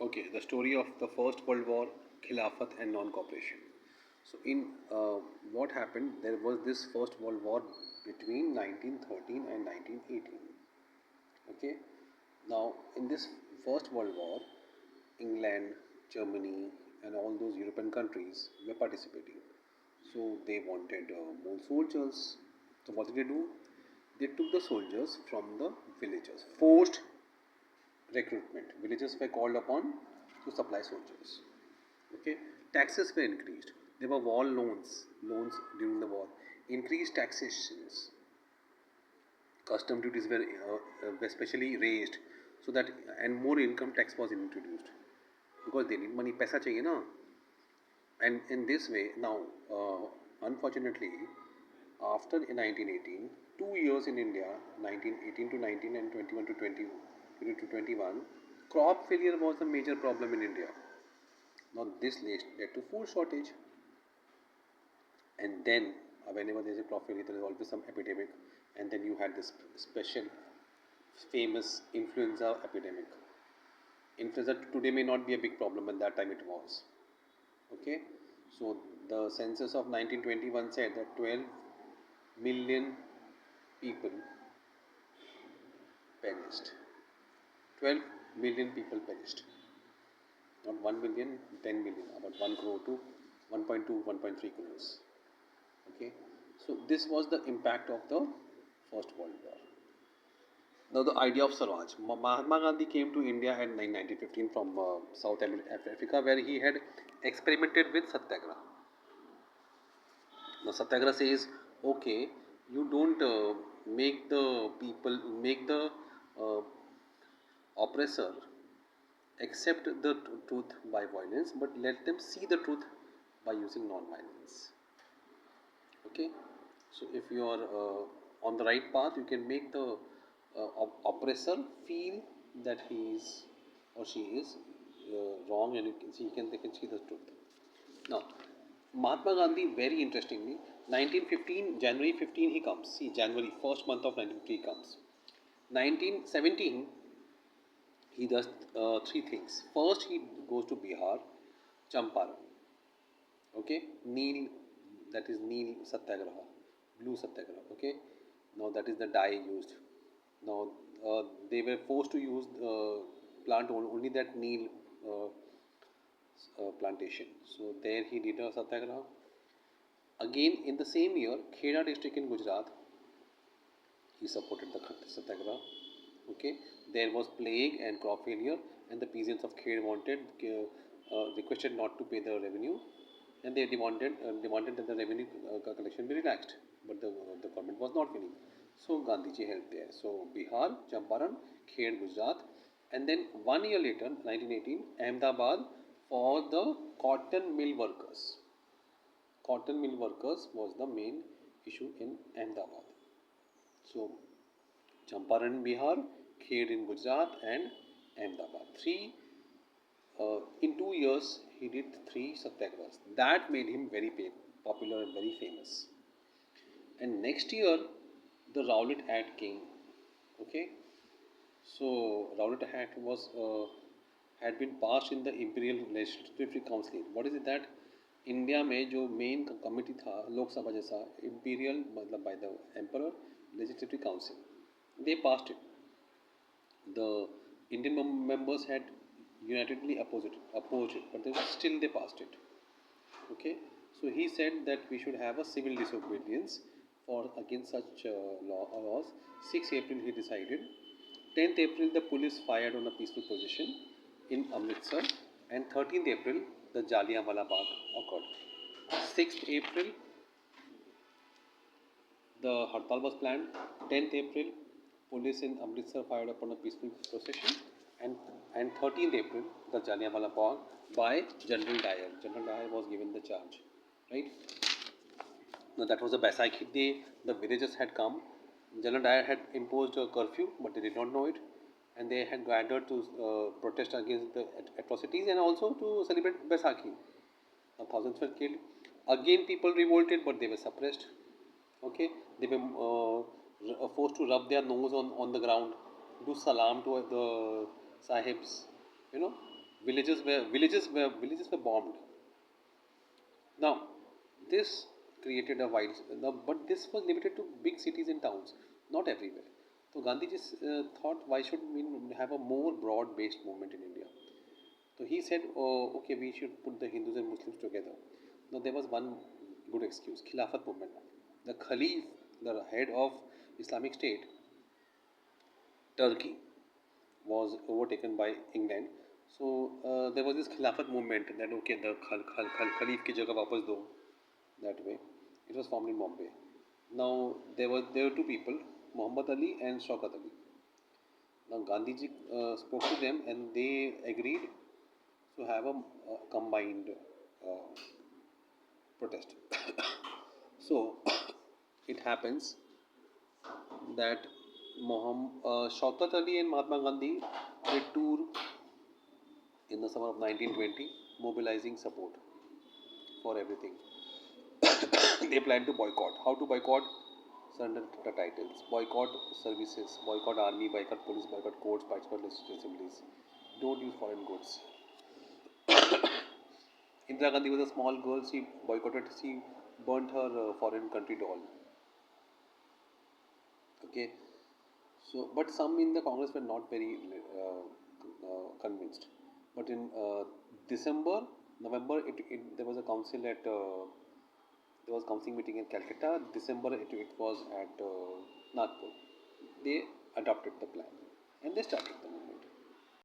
Okay, the story of the First World War, khilafat and non-cooperation. So, in what happened, there was this First World War between 1913 and 1918. Okay, now in this First World War, England, Germany, and all those European countries were participating. So they wanted more soldiers. So what did they do? They took the soldiers from the villages, forced recruitment. Villages were called upon to supply soldiers. Okay, taxes were increased. There were war loans during the war. Increased taxations, custom duties were specially raised, so that and more income tax was introduced because they need money. पैसा चाहिए ना. And in this way, now, unfortunately, after 1918, 2 years in India, 1918 to 19 and 21 to 20, 20 to 21, crop failure was the major problem in India. Now, this led to food shortage. And then, whenever there is a crop failure, there is always some epidemic. And then you had this special, famous influenza epidemic. Influenza today may not be a big problem, but that time it was. Okay, so the census of 1921 said that 12 million people perished. 12 million people perished. Not 1 million, 10 million, about 1 crore to 1.2, 1.3 crores. Okay, so this was the impact of the First World War. Now, the idea of Swaraj. Mahatma Gandhi came to India in 1915 from South Africa, where he had experimented with Satyagraha. Now, Satyagraha says, okay, you don't make the uh, oppressor accept the truth by violence, but let them see the truth by using non-violence. Okay, so if you are on the right path, you can make the oppressor feel that he is or she is wrong, and you can see, they can see the truth. Now, Mahatma Gandhi, very interestingly, 1915, January 15, he comes. See, January, first month of 1915 comes. 1917, he does three things. First, he goes to Bihar, Champaran. Okay, Neil, that is Neil Satyagraha, blue Satyagraha. Okay, now that is the dye used. Now, they were forced to use plant only that Neil plantation. So there he did a Satyagraha. Again, in the same year, Kheda district in Gujarat, he supported the Satyagraha. Okay, there was plague and crop failure, and the peasants of Khed requested not to pay the revenue, and they demanded that the revenue collection be relaxed, but the government was not willing. So Gandhiji helped there. So Bihar, Champaran, Khed, Gujarat, and then 1 year later, 1918, Ahmedabad for the cotton mill workers. Cotton mill workers was the main issue in Ahmedabad. So Champaran in Bihar, Khed in Gujarat, and Ahmedabad. In 2 years, he did three satyagrahas. That made him very popular and very famous. And next year, the Rowlatt Act came. Okay, so Rowlatt Act was had been passed in the Imperial Legislative Council. What is it that India में जो main committee था लोकसभा जैसा imperial मतलब by the emperor legislative council they passed it the Indian members had unitedly opposed it but still they passed it. Okay, so he said that we should have a civil disobedience for against such laws. 6 April he decided. 10th April the police fired on a peaceful position in Amritsar, and 13th April the Jallianwala Bagh occurred. 6th April the Hartal was planned. 10th April police in Amritsar fired upon a peaceful procession, and 13th April the Jallianwala Bagh by General Dyer. General Dyer was given the charge, right? Now that was a Baisakhi day. The villagers had come. General Dyer had imposed a curfew, but they did not know it, and they had gathered to protest against the atrocities and also to celebrate Baisakhi. Thousands were killed. Again, people revolted, but they were suppressed. Okay, they were forced to rub their nose on the ground, do salam to the sahibs, you know. Villages were bombed. Now, this created a wide, now, but this was limited to big cities and towns, not everywhere. So Gandhi just thought, why should we have a more broad-based movement in India? So he said, oh, okay, we should put the Hindus and Muslims together. Now there was one good excuse: khilafat movement. The Khalif, the head of Islamic State, Turkey, was overtaken by England. So there was this Khilafat movement that okay, the Khalif ki jagah wapas do, that way. It was formed in Bombay. Now there were two people, Muhammad Ali and Shaukat Ali. Now Gandhiji spoke to them and they agreed to have a combined uh, protest. So it happens that Shaukat Ali and Mahatma Gandhi did tour in the summer of 1920, mobilizing support for everything. They plan to boycott. How to boycott? Surrender the titles. Boycott services. Boycott army. Boycott police. Boycott courts. Boycott legislative assemblies. Don't use foreign goods. Indira Gandhi was a small girl. She boycotted. She burnt her foreign country doll. Okay. So, but some in the Congress were not very convinced. But in December, November, there was a council at there was council meeting in Calcutta. December, it was at Nagpur. They adopted the plan and they started the